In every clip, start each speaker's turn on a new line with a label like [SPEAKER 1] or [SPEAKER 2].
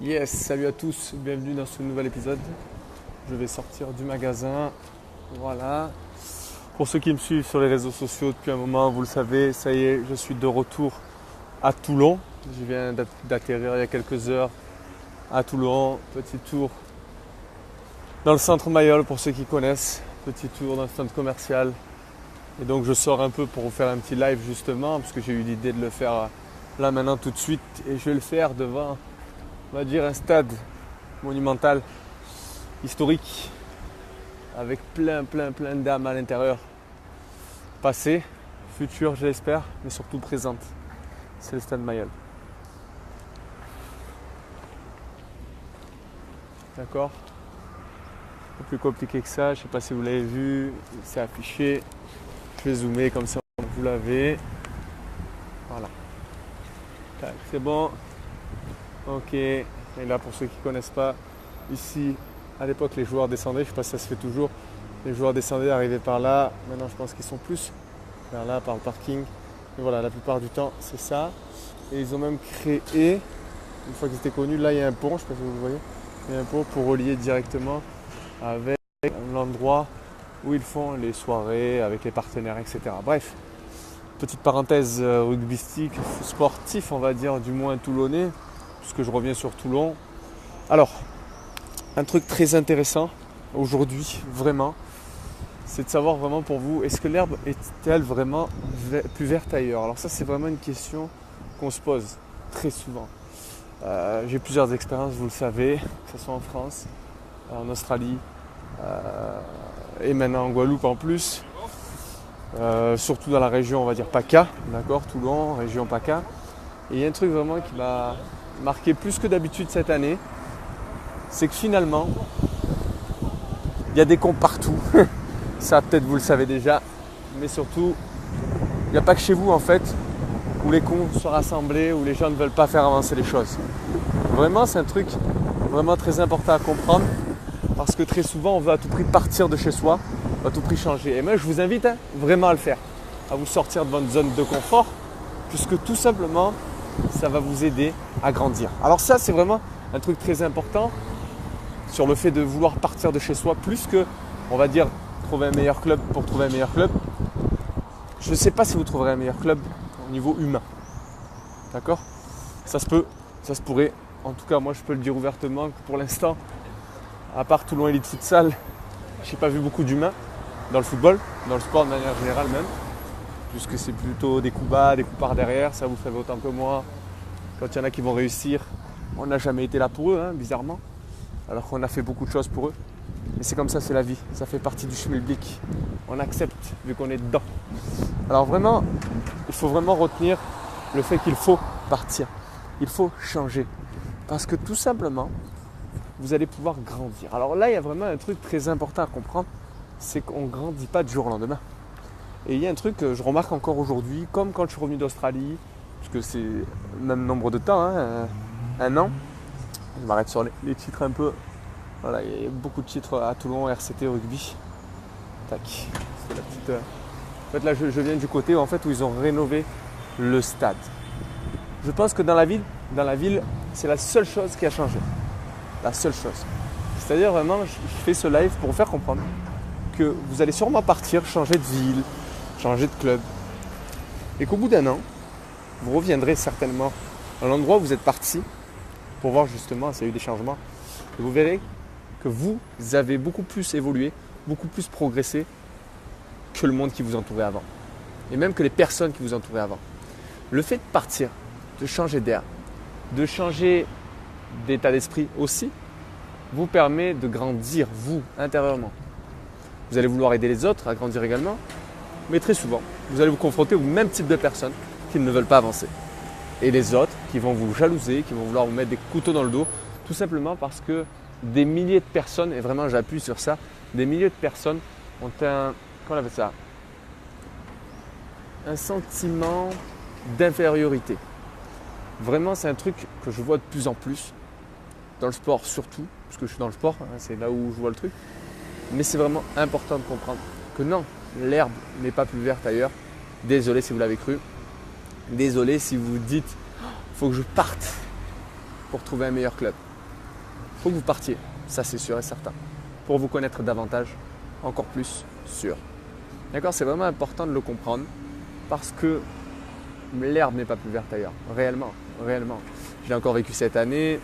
[SPEAKER 1] Yes, salut à tous, bienvenue dans ce nouvel épisode. Je vais sortir du magasin, voilà. Pour ceux qui me suivent sur les réseaux sociaux depuis un moment, vous le savez, ça y est, je suis de retour à Toulon. Je viens d'atterrir il y a quelques heures à Toulon. Petit tour dans le centre Mayol pour ceux qui connaissent. Petit tour dans le centre commercial. Et donc je sors un peu pour vous faire un petit live justement, parce que j'ai eu l'idée de le faire là maintenant tout de suite. Et je vais le faire devant, on va dire, un stade monumental, historique, avec plein d'âmes à l'intérieur. Passé, futur je l'espère, mais surtout présente. C'est le stade Mayol. D'accord ? Pas plus compliqué que ça, je ne sais pas si vous l'avez vu, c'est affiché. Je vais zoomer comme ça, vous l'avez. Voilà. Tac, c'est bon. Ok. Et là, pour ceux qui ne connaissent pas, ici, à l'époque, les joueurs descendaient. Je ne sais pas si ça se fait toujours. Les joueurs descendaient, arrivaient par là. Maintenant, je pense qu'ils sont plus vers là, par le parking. Mais voilà, la plupart du temps, c'est ça. Et ils ont même créé, une fois qu'ils étaient connus, là, il y a un pont. Je ne sais pas si vous le voyez. Il y a un pont pour relier directement avec l'endroit où ils font les soirées avec les partenaires, etc. Bref, petite parenthèse rugbystique, sportif, on va dire, du moins toulonnais, puisque je reviens sur Toulon. Alors, un truc très intéressant aujourd'hui, vraiment, c'est de savoir vraiment pour vous, est-ce que l'herbe est-elle vraiment plus verte ailleurs? Alors ça, c'est vraiment une question qu'on se pose très souvent. J'ai plusieurs expériences, vous le savez, que ce soit en France, en Australie, et maintenant en Guadeloupe en plus, surtout dans la région, on va dire PACA, d'accord, Toulon, région PACA. Et il y a un truc vraiment qui m'a marqué plus que d'habitude cette année, c'est que finalement, il y a des cons partout. Ça peut-être vous le savez déjà, mais surtout, il n'y a pas que chez vous en fait, où les cons sont rassemblés, où les gens ne veulent pas faire avancer les choses. Vraiment, c'est un truc vraiment très important à comprendre. Parce que très souvent, on veut à tout prix partir de chez soi, à tout prix changer. Et moi, je vous invite vraiment à le faire, à vous sortir de votre zone de confort, puisque tout simplement, ça va vous aider à grandir. Alors ça, c'est vraiment un truc très important sur le fait de vouloir partir de chez soi, plus que, on va dire, trouver un meilleur club pour trouver un meilleur club. Je ne sais pas si vous trouverez un meilleur club au niveau humain. D'accord ? Ça se peut, ça se pourrait. En tout cas, moi, je peux le dire ouvertement que pour l'instant, à part Toulon Elite Futsal, je n'ai pas vu beaucoup d'humains dans le football, dans le sport de manière générale même, puisque c'est plutôt des coups bas, des coups par derrière, ça vous savez autant que moi. Quand il y en a qui vont réussir, on n'a jamais été là pour eux, bizarrement, alors qu'on a fait beaucoup de choses pour eux. Mais c'est comme ça, c'est la vie, ça fait partie du schmilblick. On accepte vu qu'on est dedans. Alors vraiment, il faut vraiment retenir le fait qu'il faut partir, il faut changer, parce que tout simplement, vous allez pouvoir grandir. Alors là, il y a vraiment un truc très important à comprendre, c'est qu'on ne grandit pas du jour au lendemain. Et il y a un truc que je remarque encore aujourd'hui, comme quand je suis revenu d'Australie, parce que c'est le même nombre de temps, un an. Je m'arrête sur les titres un peu. Voilà, il y a beaucoup de titres à Toulon, RCT, rugby. Tac, c'est la petite... En fait, là, je viens du côté en fait, où ils ont rénové le stade. Je pense que dans la ville, c'est la seule chose qui a changé. La seule chose. C'est-à-dire vraiment, je fais ce live pour vous faire comprendre que vous allez sûrement partir, changer de ville, changer de club. Et qu'au bout d'un an, vous reviendrez certainement à l'endroit où vous êtes parti pour voir justement s'il y a eu des changements. Et vous verrez que vous avez beaucoup plus évolué, beaucoup plus progressé que le monde qui vous entourait avant. Et même que les personnes qui vous entouraient avant. Le fait de partir, de changer d'air, de changer d'état d'esprit aussi, vous permet de grandir, vous, intérieurement. Vous allez vouloir aider les autres à grandir également, mais très souvent, vous allez vous confronter au même type de personnes qui ne veulent pas avancer. Et les autres qui vont vous jalouser, qui vont vouloir vous mettre des couteaux dans le dos, tout simplement parce que des milliers de personnes, et vraiment j'appuie sur ça, des milliers de personnes ont comment on appelle ça ? Un sentiment d'infériorité. Vraiment, c'est un truc que je vois de plus en plus, dans le sport surtout, parce que je suis dans le sport, c'est là où je vois le truc. Mais c'est vraiment important de comprendre que non, l'herbe n'est pas plus verte ailleurs. Désolé si vous l'avez cru. Désolé si vous dites « faut que je parte pour trouver un meilleur club ». faut que vous partiez, ça c'est sûr et certain, pour vous connaître davantage, encore plus sûr. D'accord? C'est vraiment important de le comprendre parce que l'herbe n'est pas plus verte ailleurs, réellement, réellement. Je l'ai encore vécu cette année,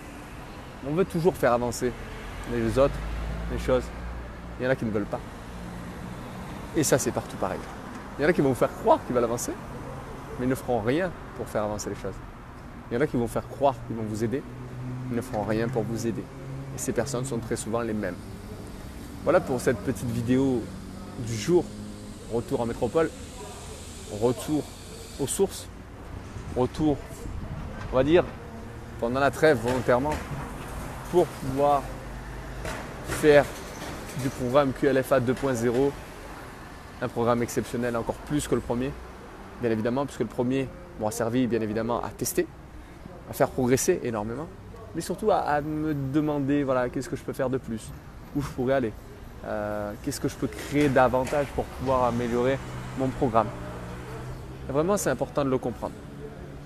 [SPEAKER 1] on veut toujours faire avancer les autres, les choses. Il y en a qui ne veulent pas. Et ça c'est partout pareil. Il y en a qui vont vous faire croire qu'ils veulent avancer, mais ils ne feront rien pour faire avancer les choses. Il y en a qui vont faire croire qu'ils vont vous aider, ils ne feront rien pour vous aider. Et ces personnes sont très souvent les mêmes. Voilà pour cette petite vidéo du jour. Retour en métropole, retour aux sources, retour, on va dire, pendant la trêve volontairement, pour pouvoir faire du programme QLFA 2.0, un programme exceptionnel encore plus que le premier, bien évidemment, puisque le premier m'a servi bien évidemment à tester, à faire progresser énormément, mais surtout à me demander voilà, qu'est-ce que je peux faire de plus, où je pourrais aller, qu'est-ce que je peux créer davantage pour pouvoir améliorer mon programme. Et vraiment, c'est important de le comprendre.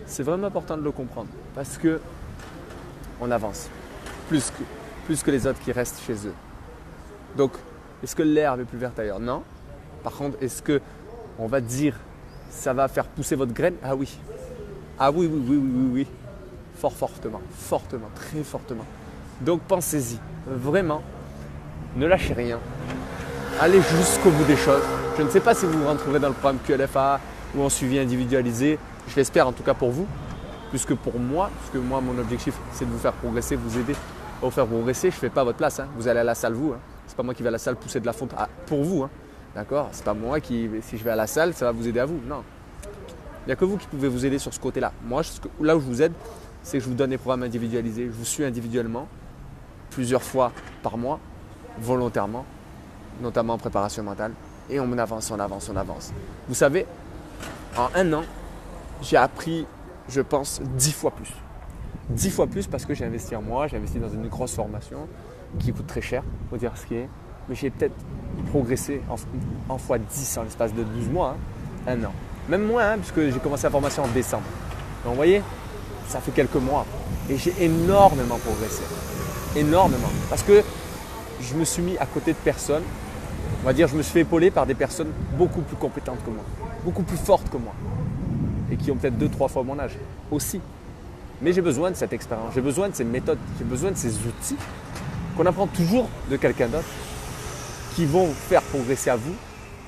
[SPEAKER 1] C'est vraiment important de le comprendre parce que on avance plus que les autres qui restent chez eux. Donc, est-ce que l'herbe est plus verte ailleurs? Non. Par contre, est-ce que on va dire ça va faire pousser votre graine? Ah oui. Ah oui, oui, oui, oui, oui, oui. Fortement, très fortement. Donc pensez-y, vraiment, ne lâchez rien. Allez jusqu'au bout des choses. Je ne sais pas si vous vous rentrerez dans le programme QLFA ou en suivi individualisé. Je l'espère en tout cas pour vous, puisque moi, mon objectif, c'est de vous faire progresser, vous aider à vous faire progresser. Je ne fais pas votre place. Hein. Vous allez à la salle, vous. Hein. Ce n'est pas moi qui vais à la salle pousser de la fonte pour vous. Hein. D'accord? Ce n'est pas moi qui, si je vais à la salle, ça va vous aider à vous. Non. Il n'y a que vous qui pouvez vous aider sur ce côté-là. Moi, là où je vous aide, c'est que je vous donne des programmes individualisés. Je vous suis individuellement, plusieurs fois par mois, volontairement, notamment en préparation mentale. Et on avance. Vous savez, en un an, j'ai appris, je pense, 10 fois plus. 10 fois plus parce que j'ai investi en moi, j'ai investi dans une grosse formation qui coûte très cher, il faut dire ce qui est. Mais j'ai peut-être progressé en fois 10 en l'espace de 12 mois, hein, un an. Même moins, hein, puisque j'ai commencé la formation en décembre. Donc vous voyez, ça fait quelques mois. Et j'ai énormément progressé. Énormément. Parce que je me suis mis à côté de personnes, on va dire, je me suis fait épauler par des personnes beaucoup plus compétentes que moi, beaucoup plus fortes que moi. Et qui ont peut-être 2-3 fois mon âge aussi. Mais j'ai besoin de cette expérience, j'ai besoin de ces méthodes, j'ai besoin de ces outils qu'on apprend toujours de quelqu'un d'autre qui vont faire progresser à vous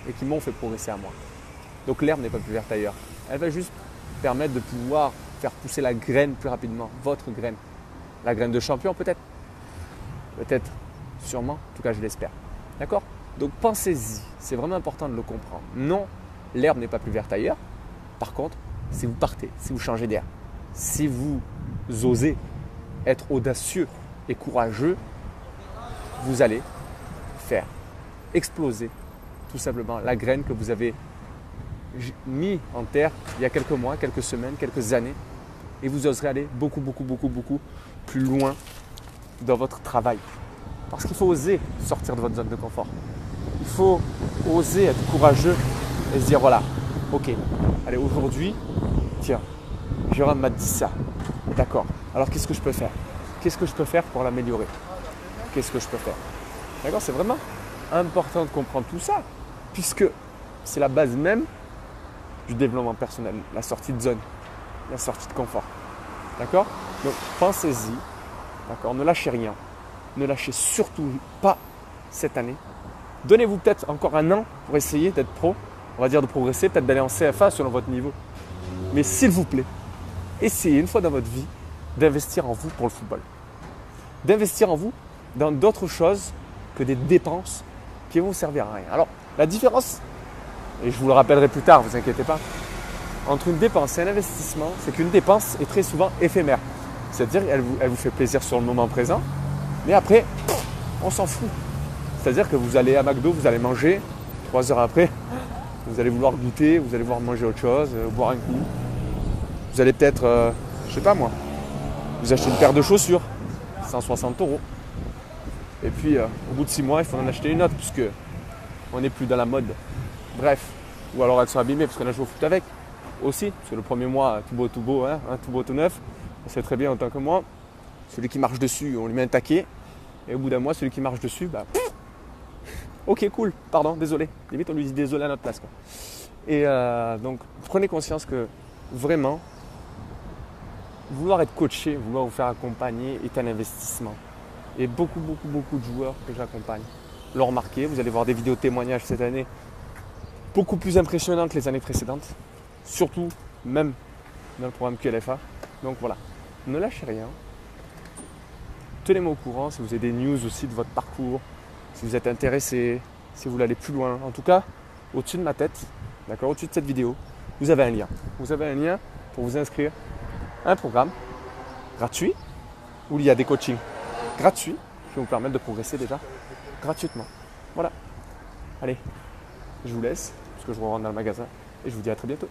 [SPEAKER 1] et qui m'ont fait progresser à moi. Donc l'herbe n'est pas plus verte ailleurs. Elle va juste permettre de pouvoir faire pousser la graine plus rapidement, votre graine. La graine de champion peut-être. Peut-être, sûrement, en tout cas je l'espère. D'accord? Donc pensez-y, c'est vraiment important de le comprendre. Non, l'herbe n'est pas plus verte ailleurs. Par contre, si vous partez, si vous changez d'air, si vous osez être audacieux et courageux, vous allez faire exploser tout simplement la graine que vous avez mis en terre il y a quelques mois, quelques semaines, quelques années, et vous oserez aller beaucoup plus loin dans votre travail. Parce qu'il faut oser sortir de votre zone de confort. Il faut oser être courageux et se dire voilà, ok, allez aujourd'hui, tiens, Jérôme m'a dit ça. D'accord, alors qu'est-ce que je peux faire? Qu'est-ce que je peux faire pour l'améliorer? Qu'est-ce que je peux faire? D'accord, c'est vraiment important de comprendre tout ça, puisque c'est la base même du développement personnel, la sortie de zone, la sortie de confort. D'accord? Donc pensez-y, d'accord, ne lâchez rien, ne lâchez surtout pas cette année. Donnez-vous peut-être encore un an pour essayer d'être pro, on va dire de progresser, peut-être d'aller en CFA selon votre niveau. Mais s'il vous plaît, essayez une fois dans votre vie d'investir en vous pour le football. D'investir en vous dans d'autres choses que des dépenses qui vont vous servir à rien. Alors, la différence, et je vous le rappellerai plus tard, ne vous inquiétez pas, entre une dépense et un investissement, c'est qu'une dépense est très souvent éphémère. C'est-à-dire qu'elle vous fait plaisir sur le moment présent, mais après, on s'en fout. C'est-à-dire que vous allez à McDo, vous allez manger, 3 heures après, vous allez vouloir goûter, vous allez vouloir manger autre chose, boire un coup. Vous allez peut-être, je sais pas moi, vous achetez une paire de chaussures, 160 €. Et puis, au bout de 6 mois, il faut en acheter une autre, puisque on n'est plus dans la mode. Bref, ou alors elles sont abîmées, parce qu'on a joué au foot avec, aussi. Parce que le premier mois, tout beau, hein, tout beau, tout neuf. On sait très bien en tant que moi, celui qui marche dessus, on lui met un taquet. Et au bout d'un mois, celui qui marche dessus, bah, ok, cool, pardon, désolé. Limite, on lui dit désolé à notre place, quoi. Et donc, prenez conscience que vraiment, vouloir être coaché, vouloir vous faire accompagner est un investissement. Et beaucoup de joueurs que j'accompagne l'ont remarqué. Vous allez voir des vidéos témoignages cette année beaucoup plus impressionnantes que les années précédentes. Surtout, même dans le programme QLFA. Donc voilà, ne lâchez rien. Tenez-moi au courant si vous avez des news aussi de votre parcours, si vous êtes intéressé, si vous voulez aller plus loin. En tout cas, au-dessus de ma tête, d'accord, au-dessus de cette vidéo, vous avez un lien. Vous avez un lien pour vous inscrire à un programme gratuit où il y a des coachings gratuits qui vont vous permettre de progresser déjà gratuitement. Voilà. Allez, je vous laisse parce que je rentre dans le magasin et je vous dis à très bientôt.